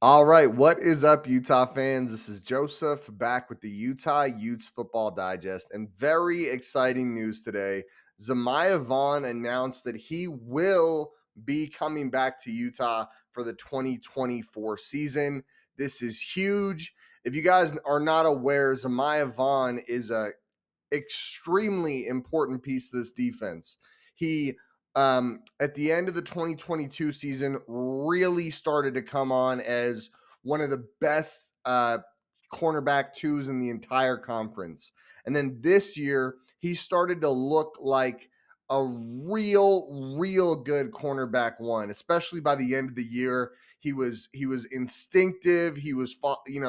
All right, what is up, Utah fans? This is Joseph back with the Utah Utes Football Digest, and very exciting news today. Zemaiah Vaughn announced that he will be coming back to Utah for the 2024 season. This is huge. If you guys are not aware, Zemaiah Vaughn is a extremely important piece of this defense. He, at the end of the 2022 season, really started to come on as one of the best cornerback twos in the entire conference. And then this year, he started to look like a real good cornerback one, especially by the end of the year. He was instinctive. He was,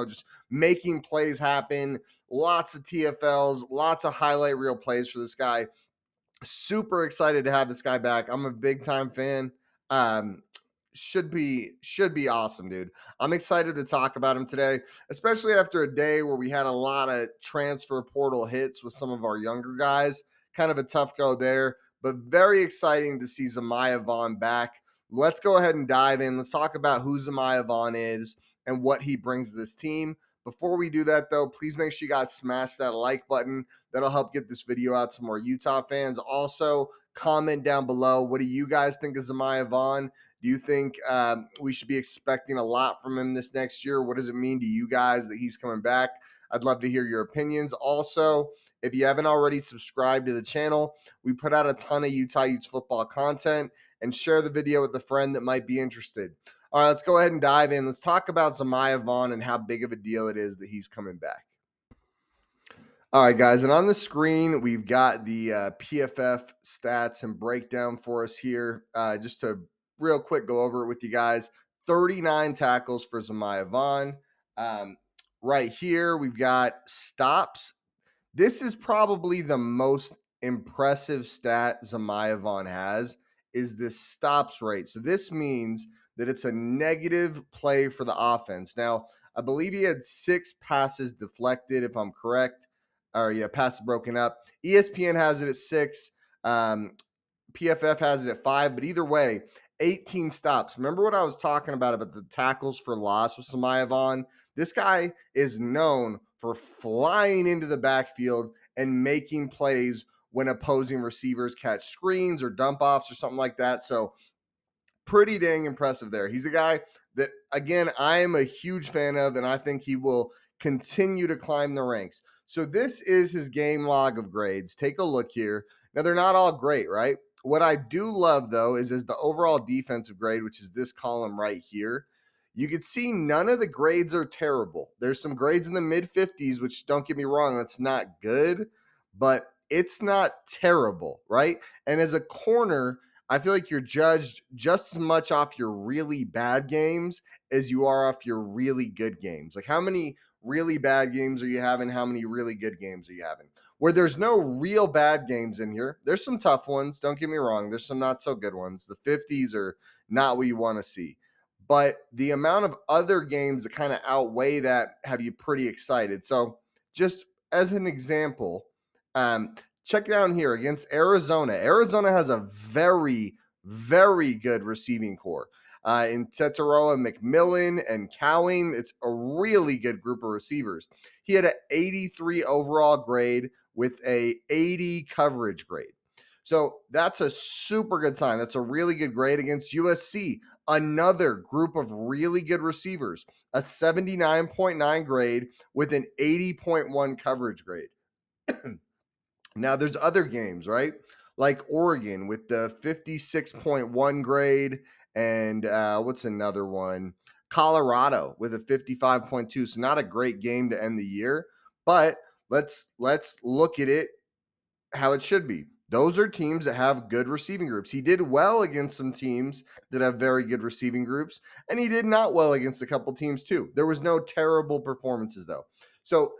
just making plays happen. Lots of TFLs, lots of highlight reel plays for this guy. Super excited to have this guy back. I'm a big time fan. Um, should be awesome, dude. I'm excited to talk about him today, especially after a day where we had a lot of transfer portal hits with some of our younger guys. Kind of a tough go there, but very exciting to see Zemaiah Vaughn back. Let's go ahead and dive in. Let's talk about who Zemaiah Vaughn is and what he brings to this team. Before we do that, though, please make sure you guys smash that like button. That'll help get this video out to more Utah fans. Also, comment down below. What do you guys think of Zemaiah Vaughn? Do you think we should be expecting a lot from him this next year? What does it mean to you guys that he's coming back? I'd love to hear your opinions. Also, if you haven't already subscribed to the channel, we put out a ton of Utah Utes football content, and share the video with a friend that might be interested. All right, let's go ahead and dive in. Let's talk about Zemaiah Vaughn and how big of a deal it is that he's coming back. All right, guys, and on the screen, we've got the PFF stats and breakdown for us here. Just to real quick go over it with you guys. 39 tackles for Zemaiah Vaughn. Right here, we've got stops. This is probably the most impressive stat Zemaiah Vaughn has, is this stops rate. So this means that it's a negative play for the offense. Now, I believe he had 6 passes deflected, if I'm correct, or passes broken up. ESPN has it at 6. PFF has it at 5, but either way, 18 stops. Remember what I was talking about the tackles for loss with Zemaiah Vaughn? This guy is known for flying into the backfield and making plays when opposing receivers catch screens or dump offs or something like that. So pretty dang impressive there. He's a guy that, again, I am a huge fan of, and I think he will continue to climb the ranks. So this is his game log of grades. Take a look here. Now, they're not all great, right? What I do love, though, is the overall defensive grade, which is this column right here. You can see none of the grades are terrible. There's some grades in the mid 50s, which, don't get me wrong, that's not good, but it's not terrible, right? And as a corner, I feel like you're judged just as much off your really bad games as you are off your really good games. Like, how many really bad games are you having? How many really good games are you having? Where there's no real bad games in here. There's some tough ones. Don't get me wrong. There's some not so good ones. The 50s are not what you want to see. But the amount of other games that kind of outweigh that have you pretty excited. So, just as an example, check down here against Arizona. Arizona has a very good receiving core. In Tetaroa, McMillan, and Cowing, it's a really good group of receivers. He had an 83 overall grade with a 80 coverage grade. So that's a super good sign. That's a really good grade against USC, another group of really good receivers, a 79.9 grade with an 80.1 coverage grade. Now, there's other games, right? Like Oregon with the 56.1 grade, and what's another one? Colorado with a 55.2. So not a great game to end the year, but let's look at it how it should be. Those are teams that have good receiving groups. He did well against some teams that have very good receiving groups, and he did not well against a couple teams too. There was no terrible performances though. So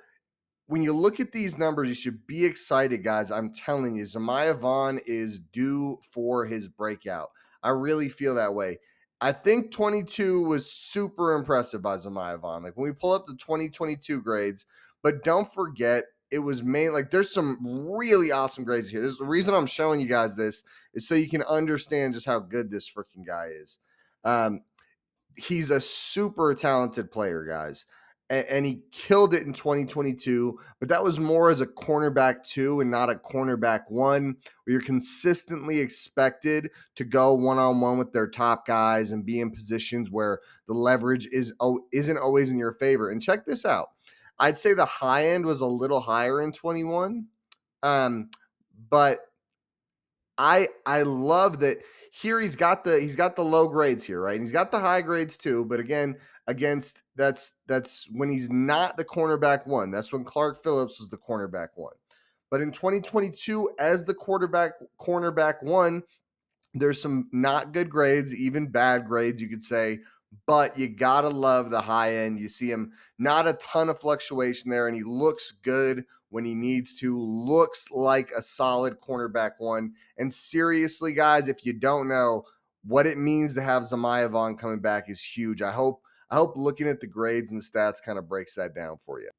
when you look at these numbers, you should be excited, guys. I'm telling you, Zemaiah Vaughn is due for his breakout. I really feel that way. I think 22 was super impressive by Zemaiah Vaughn. Like when we pull up the 2022 grades, but don't forget it was made like there's some really awesome grades here. This is the reason I'm showing you guys this is so you can understand just how good this freaking guy is. he's a super talented player, guys. And he killed it in 2022, but that was more as a cornerback two and not a cornerback one, where you're consistently expected to go one on one with their top guys and be in positions where the leverage isn't always in your favor. And check this out. I'd say the high end was a little higher in 21. Um, but I love that here he's got the low grades here, right? And he's got the high grades too, but again, against that's when he's not the cornerback one. That's when Clark Phillips was the cornerback one. But in 2022, as the cornerback one, there's some not good grades, even bad grades, you could say, but you gotta love the high end. You see him not a ton of fluctuation there, and he looks good when he needs to. Looks like a solid cornerback one. And seriously, guys, if you don't know what it means to have Zemaiah Vaughn coming back is huge. I hope looking at the grades and stats kind of breaks that down for you.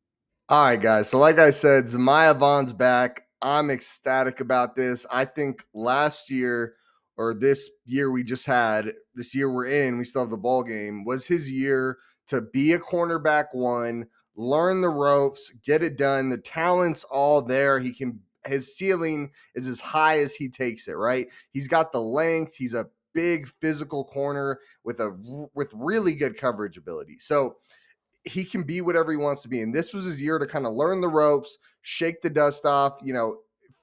All right, guys. So, like I said, Zemaiah Vaughn's back. I'm ecstatic about this. I think last year or this year we just had, this year we're in, we still have the ball game, was his year to be a cornerback one, learn the ropes, get it done. The talent's all there. His ceiling is as high as he takes it, right? He's got the length. He's a big physical corner with really good coverage ability. So, he can be whatever he wants to be. And this was his year to kind of learn the ropes, shake the dust off,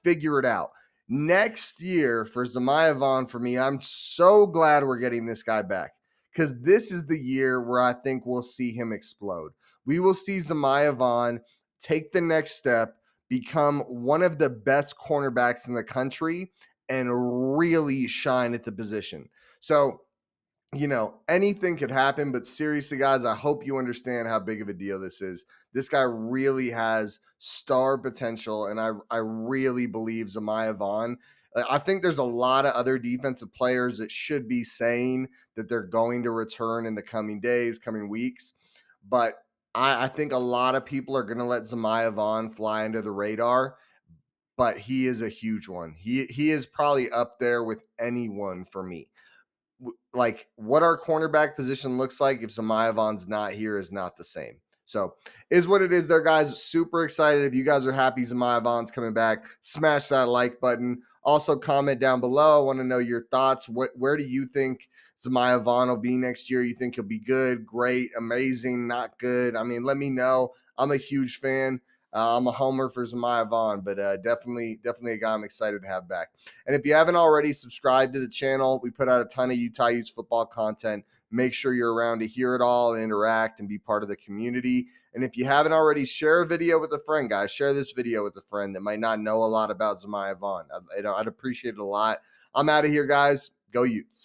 figure it out. Next year for Zemaiah Vaughn, for me, I'm so glad we're getting this guy back because this is the year where I think we'll see him explode. We will see Zemaiah Vaughn take the next step, become one of the best cornerbacks in the country, and really shine at the position. So, anything could happen, but seriously, guys, I hope you understand how big of a deal this is. This guy really has star potential, and I really believe Zemaiah Vaughn. I think there's a lot of other defensive players that should be saying that they're going to return in the coming days, coming weeks. But I think a lot of people are going to let Zemaiah Vaughn fly under the radar, but he is a huge one. He is probably up there with anyone for me. Like what our cornerback position looks like if Zemaiah Vaughn's not here is not the same. So is what it is there, guys. Super excited. If you guys are happy Zemaiah Vaughn's coming back, smash that like button. Also comment down below. I want to know your thoughts. Where do you think Zemaiah Vaughn will be next year? You think he'll be good, great, amazing, not good? I mean, let me know. I'm a huge fan. I'm a homer for Zemaiah Vaughn, but definitely a guy I'm excited to have back. And if you haven't already subscribed to the channel, we put out a ton of Utah Utes football content. Make sure you're around to hear it all and interact and be part of the community. And if you haven't already, share a video with a friend, guys. Share this video with a friend that might not know a lot about Zemaiah Vaughn. I'd appreciate it a lot. I'm out of here, guys. Go Utes.